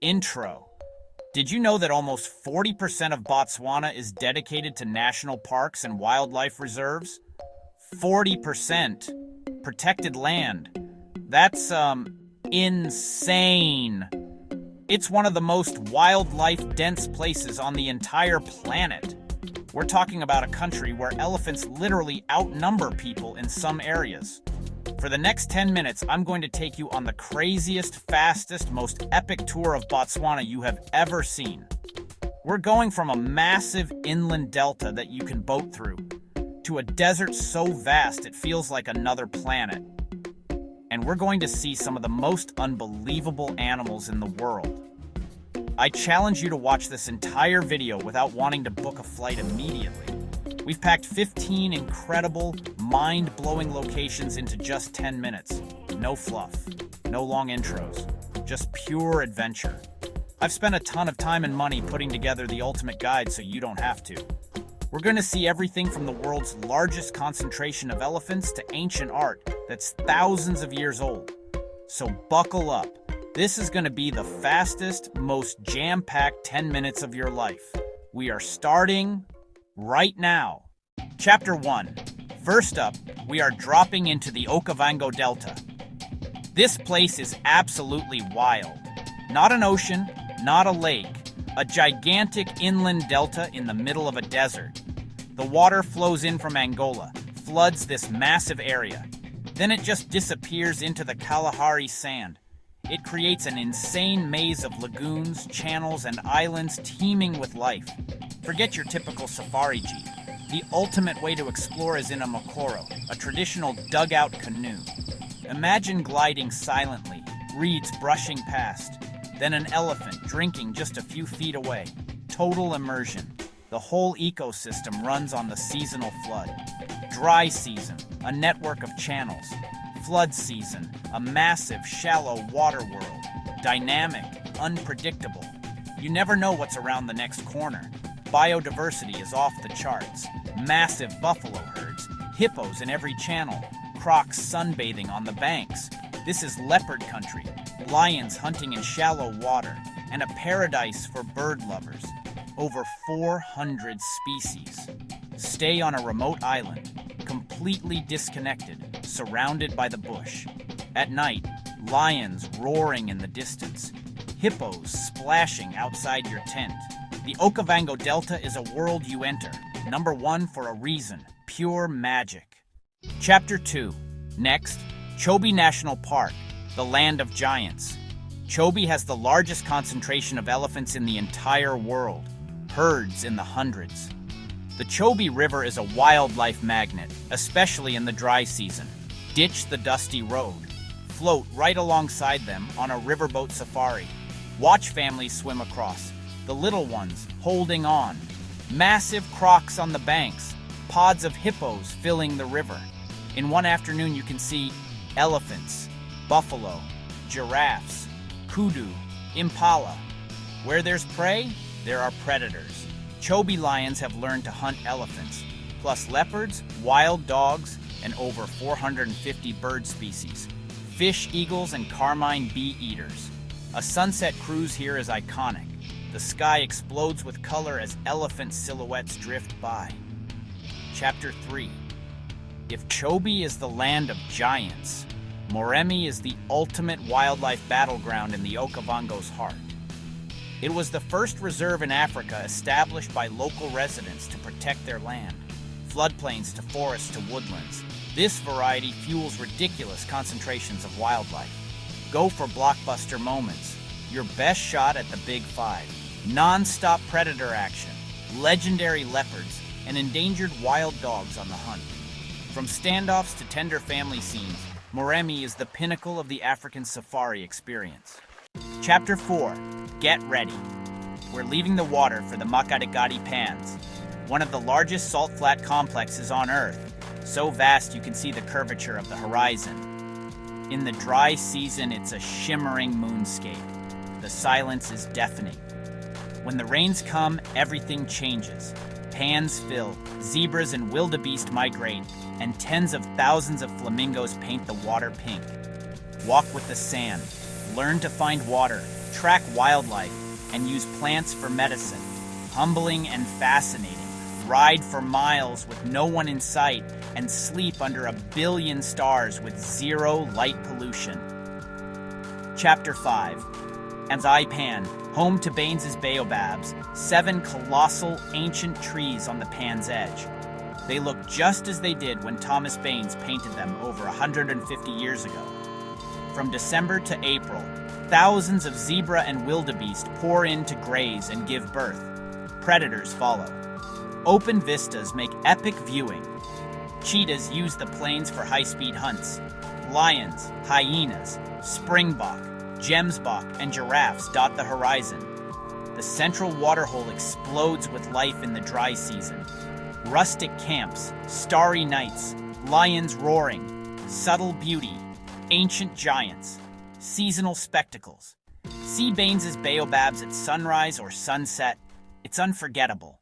Intro. Did you know that almost 40% of Botswana is dedicated to national parks and wildlife reserves? 40%. Protected land. That's, insane. It's one of the most wildlife-dense places on the entire planet. We're talking about a country where elephants literally outnumber people in some areas. For the next 10 minutes, I'm going to take you on the craziest, fastest, most epic tour of Botswana you have ever seen. We're going from a massive inland delta that you can boat through, to a desert so vast it feels like another planet. And we're going to see some of the most unbelievable animals in the world. I challenge you to watch this entire video without wanting to book a flight immediately. We've packed 15 incredible, mind-blowing locations into just 10 minutes. No fluff, no long intros, just pure adventure. I've spent a ton of time and money putting together the ultimate guide so you don't have to. We're going to see everything from the world's largest concentration of elephants to ancient art that's thousands of years old. So buckle up. This is going to be the fastest, most jam-packed 10 minutes of your life. We are starting right now. Chapter 1. First up, we are dropping into the Okavango Delta. This place is absolutely wild. Not an ocean, not a lake, a gigantic inland delta in the middle of a desert. The water flows in from Angola, floods this massive area. Then it just disappears into the Kalahari sand. It creates an insane maze of lagoons, channels, and islands teeming with life. Forget your typical safari jeep. The ultimate way to explore is in a mokoro, a traditional dugout canoe. Imagine gliding silently, reeds brushing past, then an elephant drinking just a few feet away. Total immersion. The whole ecosystem runs on the seasonal flood. Dry season, a network of channels. Flood season, a massive, shallow water world. Dynamic, unpredictable. You never know what's around the next corner. Biodiversity is off the charts. Massive buffalo herds, hippos in every channel, crocs sunbathing on the banks. This is leopard country, lions hunting in shallow water, and a paradise for bird lovers. Over 400 species. Stay on a remote island, completely disconnected, surrounded by the bush. At night, lions roaring in the distance, hippos splashing outside your tent. The Okavango Delta is a world you enter. Number 1 for a reason, pure magic. Chapter 2. Next, Chobe National Park, the land of giants. Chobe has the largest concentration of elephants in the entire world, herds in the hundreds. The Chobe River is a wildlife magnet, especially in the dry season. Ditch the dusty road. Float right alongside them on a riverboat safari. Watch families swim across, the little ones holding on. Massive crocs on the banks, pods of hippos filling the river. In one afternoon you can see elephants, buffalo, giraffes, kudu, impala. Where there's prey, there are predators. Chobe lions have learned to hunt elephants, plus leopards, wild dogs, and over 450 bird species. Fish eagles and carmine bee eaters. A sunset cruise here is iconic. The sky explodes with color as elephant silhouettes drift by. Chapter 3. If Chobe is the land of giants, Moremi is the ultimate wildlife battleground in the Okavango's heart. It was the first reserve in Africa established by local residents to protect their land. Floodplains to forests to woodlands. This variety fuels ridiculous concentrations of wildlife. Go for blockbuster moments. Your best shot at the Big Five. Non-stop predator action. Legendary leopards and endangered wild dogs on the hunt. From standoffs to tender family scenes, Moremi is the pinnacle of the African safari experience. Chapter 4. Get ready. We're leaving the water for the Makgadikgadi pans, one of the largest salt flat complexes on Earth, so vast you can see the curvature of the horizon. In the dry season, it's a shimmering moonscape. The silence is deafening. When the rains come, everything changes. Pans fill, zebras and wildebeest migrate, and tens of thousands of flamingos paint the water pink. Walk with the sand. Learn to find water. track wildlife and use plants for medicine. Humbling and fascinating. Ride for miles with no one in sight and sleep under 1 billion stars with zero light pollution. Chapter 5. Nxai, home to Baines's baobabs, 7 colossal ancient trees on the Pan's edge. They look just as they did when Thomas Baines painted them over 150 years ago. From December to April, thousands of zebra and wildebeest pour in to graze and give birth. Predators follow. Open vistas make epic viewing. Cheetahs use the plains for high-speed hunts. Lions, hyenas, springbok, gemsbok, and giraffes dot the horizon. The central waterhole explodes with life in the dry season. Rustic camps, starry nights, lions roaring, subtle beauty, ancient giants, seasonal spectacles. See Baines's baobabs at sunrise or sunset. It's unforgettable.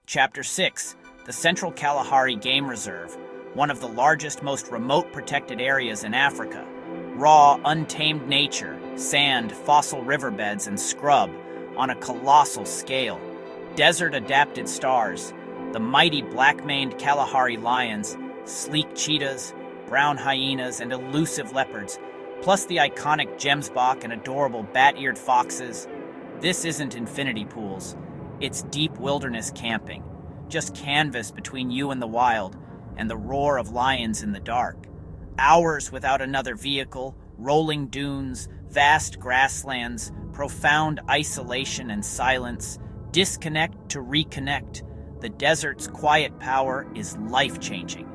Chapter 6. The Central Kalahari Game Reserve, one of the largest, most remote protected areas in Africa. Raw, untamed nature, sand, fossil riverbeds, and scrub on a colossal scale. Desert-adapted stars, the mighty black-maned Kalahari lions, sleek cheetahs, brown hyenas, and elusive leopards, plus the iconic gemsbok and adorable bat-eared foxes. This isn't infinity pools. It's deep wilderness camping, just canvas between you and the wild, and the roar of lions in the dark. Hours without another vehicle, rolling dunes, vast grasslands, profound isolation and silence, disconnect to reconnect. The desert's quiet power is life-changing.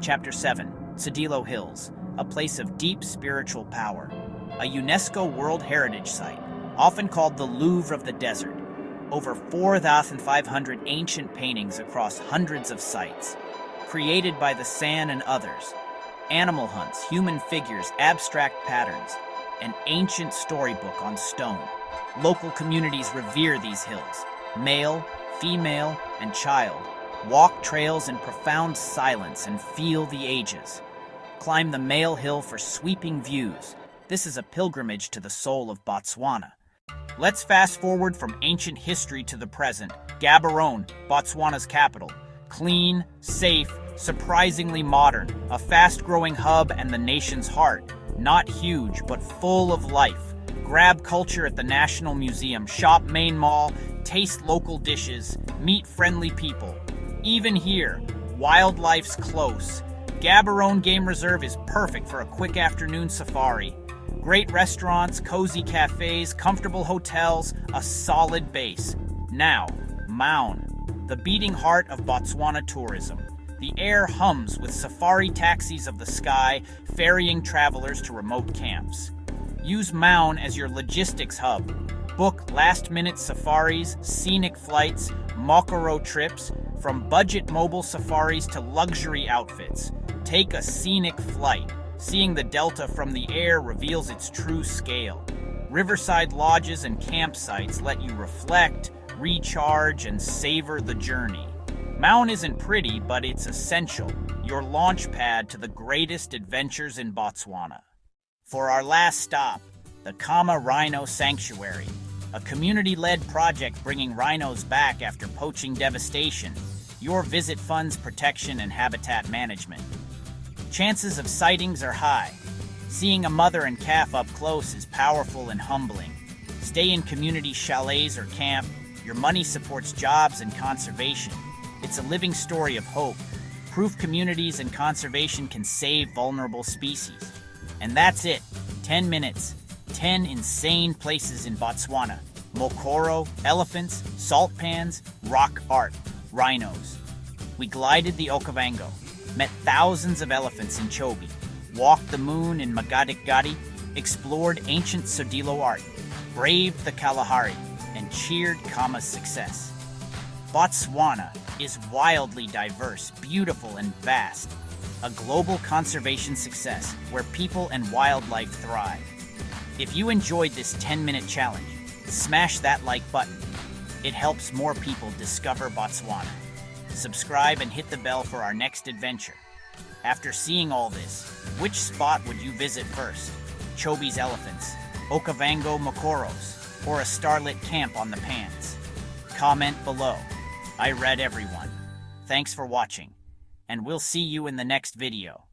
Chapter 7. Tsodilo Hills, a place of deep spiritual power. A UNESCO World Heritage Site, often called the Louvre of the Desert. Over 4,500 ancient paintings across hundreds of sites, created by the San and others. Animal hunts, human figures, abstract patterns, an ancient storybook on stone. Local communities revere these hills. Male, female, and child walk trails in profound silence and feel the ages. Climb the Male Hill for sweeping views. This is a pilgrimage to the soul of Botswana. Let's fast forward from ancient history to the present. Gaborone, Botswana's capital. Clean, safe, surprisingly modern, a fast-growing hub and the nation's heart. Not huge, but full of life. Grab culture at the National Museum, shop main mall, taste local dishes, meet friendly people. Even here, wildlife's close. Gaborone Game Reserve is perfect for a quick afternoon safari. Great restaurants, cozy cafes, comfortable hotels, a solid base. Now, Maun, the beating heart of Botswana tourism. The air hums with safari taxis of the sky, ferrying travelers to remote camps. Use Maun as your logistics hub. Book last-minute safaris, scenic flights, Mokoro trips, from budget mobile safaris to luxury outfits. Take a scenic flight. Seeing the delta from the air reveals its true scale. Riverside lodges and campsites let you reflect, recharge, and savor the journey. Maun isn't pretty, but it's essential. Your launch pad to the greatest adventures in Botswana. For our last stop, the Kama Rhino Sanctuary, a community-led project bringing rhinos back after poaching devastation. Your visit funds protection and habitat management. Chances of sightings are high. Seeing a mother and calf up close is powerful and humbling. Stay in community chalets or camp. Your money supports jobs and conservation. It's a living story of hope. Proof communities and conservation can save vulnerable species. And that's it. 10 minutes. 10 insane places in Botswana. Mokoro, elephants, salt pans, rock art, rhinos. We glided the Okavango, met thousands of elephants in Chobe, walked the moon in Makgadikgadi, explored ancient Tsodilo art, braved the Kalahari, and cheered Kama's success. Botswana is wildly diverse, beautiful, and vast. A global conservation success where people and wildlife thrive. If you enjoyed this 10-minute challenge, smash that like button. It helps more people discover Botswana. Subscribe and hit the bell for our next adventure. After seeing all this, which spot would you visit first? Chobe's elephants, Okavango Mokoros, or a starlit camp on the pans? Comment below. I read everyone. Thanks for watching, and we'll see you in the next video.